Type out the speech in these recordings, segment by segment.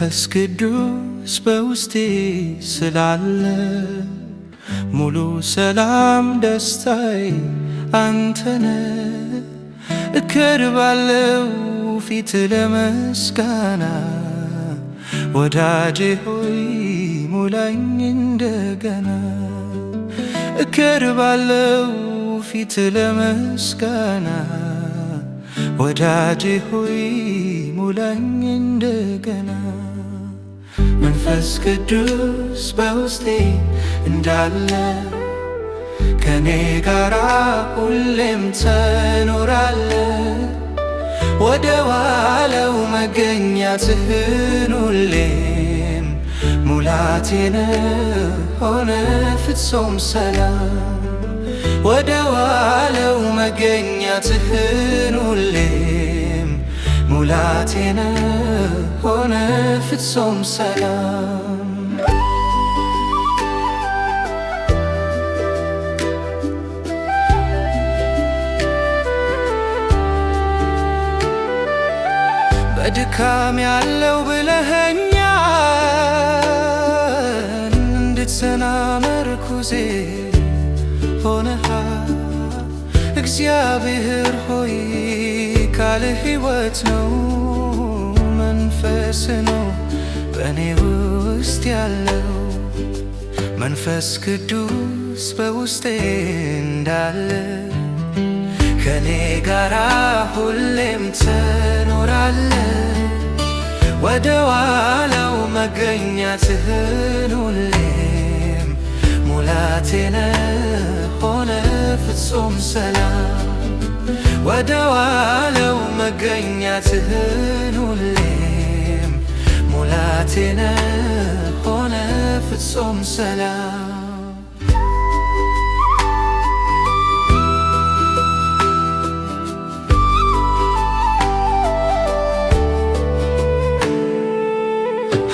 መንፈስ ቅዱስ በውስጤ ስላለ ሙሉ ሰላም ደስታዬ አንተነ እቀርባለሁ ፊት ለመስጋና ወዳጄ ሆይ ሙላኝ እንደገና እቀርባለሁ ፊት ለመስጋና ወዳጄ ሆይ ሙላኝ እንደገና መንፈስ ቅዱስ በውስጤ እንዳለ ከኔ ጋራ ሁሌም ትኖራለ ወደ ዋለው መገኛትህን ሁሌም ሙላቴን ሆነ ፍጹም ሰላም ወደ ዋለው መገኛትህን ሁሌም ሙላቴን ሆነ ፍጹም ሰላም በድካም ያለው ብለኸኛል እንድትጸና መርኩዜ ሆነሃል እግዚአብሔር ሆይ ቃል ሕይወት ነው መንፈስ ነው በእኔ ውስጥ ያለው መንፈስ ቅዱስ በውስጤ እንዳለ ከኔ ጋራ ሁሌም ትኖራለ ወደ ዋላው መገኛትህን ሁሌም ሙላቴነ ሆነ ፍጹም ሰላም ወደ ዋለው መገኛትህን ሁሌም ሙላቴነ ሆነ ፍጹም ሰላም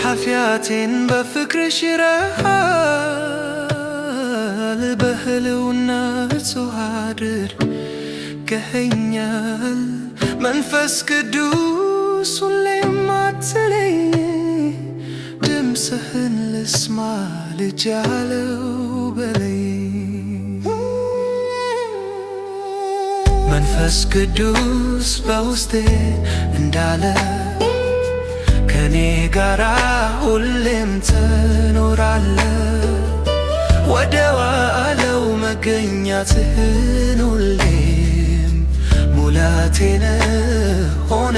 ኃጢአቴን በፍቅር ሽረሃል በህልውና ንጹሕ አድርገኸኛል መንፈስ ቅዱስ ሁሌም አትለይ ድምፅህን ልስማ ልጅ ያለው በለይ መንፈስ ቅዱስ በውስጤ እንዳለ ከኔ ጋራ ሁሌም ትኖራለ ወደ ዋለው መገኛትህን ሁሌም ሙላቴነ ሆነ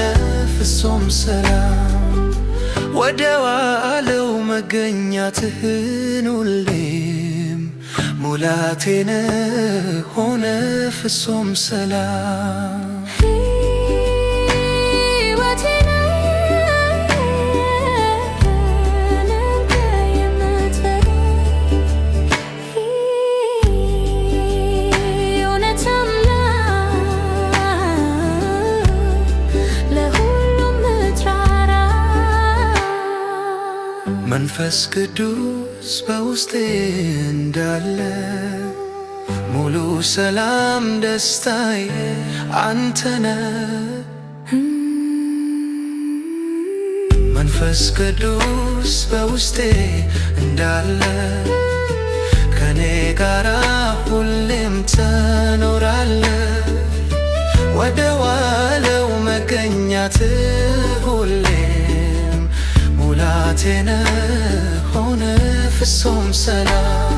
ፍጹም ሰላም ወደ ዋለው መገኛትህን ሁሌም ሙላቴነ ሆነ ፍጹም ሰላም መንፈስ ቅዱስ በውስጤ እንዳለ ሙሉ ሰላም ደስታዬ አንተነ መንፈስ ቅዱስ በውስጤ እንዳለ ከኔ ጋራ ሁሌም ትኖራለ ወደ ዋለው መገኛትህ ሁሌም ሙላቴነ ሆነ ፍጹም ሰላም